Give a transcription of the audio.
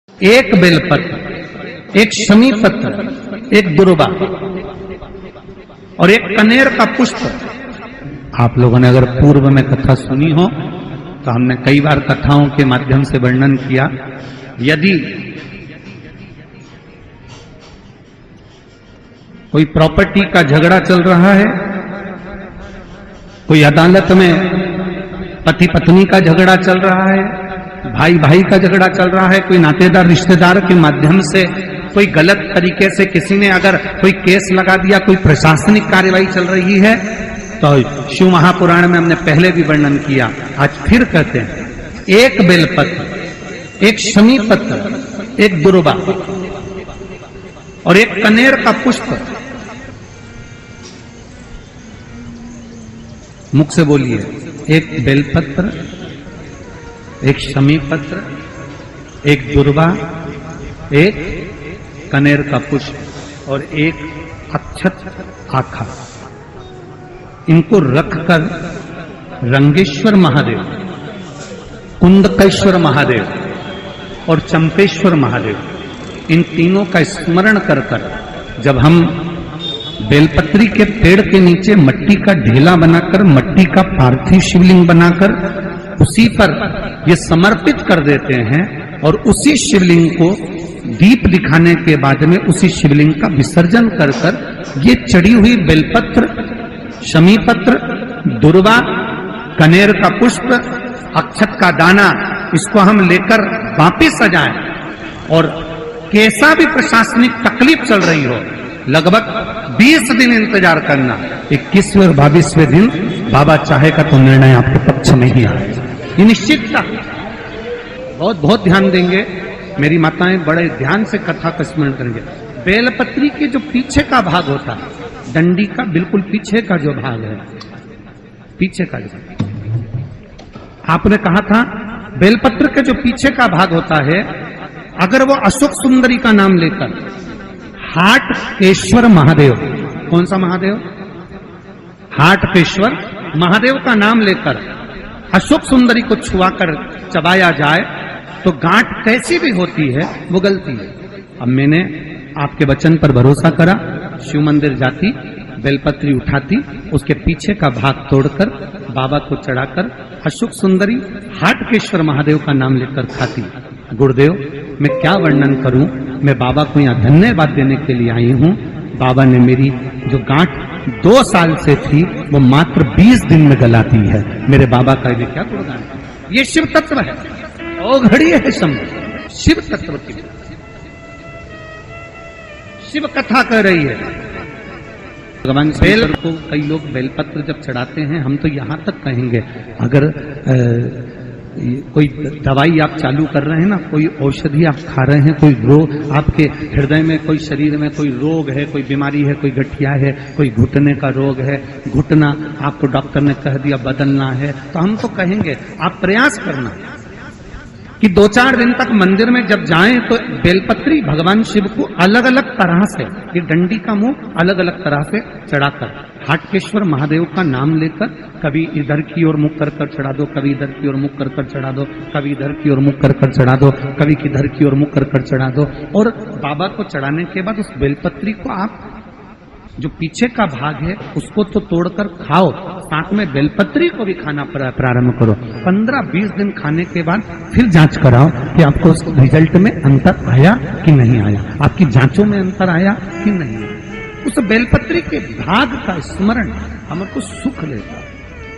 एक बेलपत्र, एक शमी पत्र, एक दुर्वा और एक कनेर का पुष्प। आप लोगों ने अगर पूर्व में कथा सुनी हो तो हमने कई बार कथाओं के माध्यम से वर्णन किया। यदि कोई प्रॉपर्टी का झगड़ा चल रहा है, कोई अदालत में पति पत्नी का झगड़ा चल रहा है, भाई भाई का झगड़ा चल रहा है, कोई नातेदार रिश्तेदार के माध्यम से कोई गलत तरीके से किसी ने अगर कोई केस लगा दिया, कोई प्रशासनिक कार्यवाही चल रही है, तो शिव महापुराण में हमने पहले भी वर्णन किया, आज फिर कहते हैं, एक बेलपत्र, एक शमी पत्र, एक दुर्वा और एक कनेर का पुष्प। मुख से बोलिए, एक बेलपत्र, एक शमी पत्र, एक दुर्वा, एक कनेर का पुष्प और एक अक्षत आखा। इनको रखकर रंगेश्वर महादेव, कुंदकेश्वर महादेव और चंपेश्वर महादेव, इन तीनों का स्मरण कर कर जब हम बेलपत्री के पेड़ के नीचे मट्टी का ढेला बनाकर, मट्टी का पार्थिव शिवलिंग बनाकर उसी पर ये समर्पित कर देते हैं और उसी शिवलिंग को दीप दिखाने के बाद में उसी शिवलिंग का विसर्जन कर कर ये चढ़ी हुई बेलपत्र, शमी पत्र, दुर्वा, कनेर का पुष्प, अक्षत का दाना, इसको हम लेकर वापिस सजाएं और कैसा भी प्रशासनिक तकलीफ चल रही हो, लगभग 20 दिन इंतजार करना। 21वें और 22वें दिन बाबा चाहेगा तो निर्णय आपके पक्ष में ही आएगा, ये निश्चितता। बहुत बहुत ध्यान देंगे, मेरी माताएं बड़े ध्यान से कथा का स्मरण करेंगे। बेलपत्री के जो पीछे का भाग होता है, डंडी का बिल्कुल पीछे का जो भाग है, पीछे का जो आपने कहा था, बेलपत्र के जो पीछे का भाग होता है, अगर वो अशोक सुंदरी का नाम लेकर हाटकेश्वर महादेव, कौन सा महादेव? हाटकेश्वर महादेव का नाम लेकर अशोक सुंदरी को छुआकर चबाया जाए तो गांठ कैसी भी होती है वो गलती है। अब मैंने आपके वचन पर भरोसा करा, शिव मंदिर जाती, बेलपत्री उठाती, उसके पीछे का भाग तोड़कर बाबा को चढ़ाकर अशोक सुंदरी हाटकेश्वर महादेव का नाम लेकर खाती। गुरुदेव, मैं क्या वर्णन करूं, मैं बाबा को यहाँ धन्यवाद देने के लिए आई हूं। बाबा ने मेरी जो गांठ 2 साल से थी वो मात्र 20 दिन में गलाती है। मेरे बाबा का ये क्या गुणगान है, ये शिव तत्व है, औघड़ी है शंभु, शिव तत्व की शिव कथा कह रही है। भगवान बेल को कई लोग बेलपत्र जब चढ़ाते हैं, हम तो यहां तक कहेंगे, अगर कोई दवाई आप चालू कर रहे हैं ना, कोई औषधि आप खा रहे हैं, कोई रोग आपके हृदय में, कोई शरीर में कोई रोग है, कोई बीमारी है, कोई गठिया है, कोई घुटने का रोग है, घुटना आपको डॉक्टर ने कह दिया बदलना है, तो हम तो कहेंगे आप प्रयास करना कि 2-4 दिन तक मंदिर में जब जाएं तो बेलपत्री भगवान शिव को अलग अलग तरह से, ये डंडी का मुंह अलग अलग तरह से चढ़ाकर हाटकेश्वर महादेव का नाम लेकर कभी इधर की ओर मुख कर कर चढ़ा दो, कभी इधर की ओर मुख कर कर चढ़ा दो, कभी इधर की ओर मुख कर कर चढ़ा दो, कभी किधर की ओर मुख कर कर चढ़ा दो। और बाबा को चढ़ाने के बाद उस बेलपत्री को आप जो पीछे का भाग है उसको तो तोड़कर खाओ, साथ में बेलपत्री को भी खाना प्रारंभ करो। 15-20 दिन खाने के बाद फिर जांच कराओ कि आपको उस रिजल्ट में अंतर आया कि नहीं आया, आपकी जांचों में अंतर आया कि नहीं। उस बेलपत्री के भाग का स्मरण हमको सुख देता है।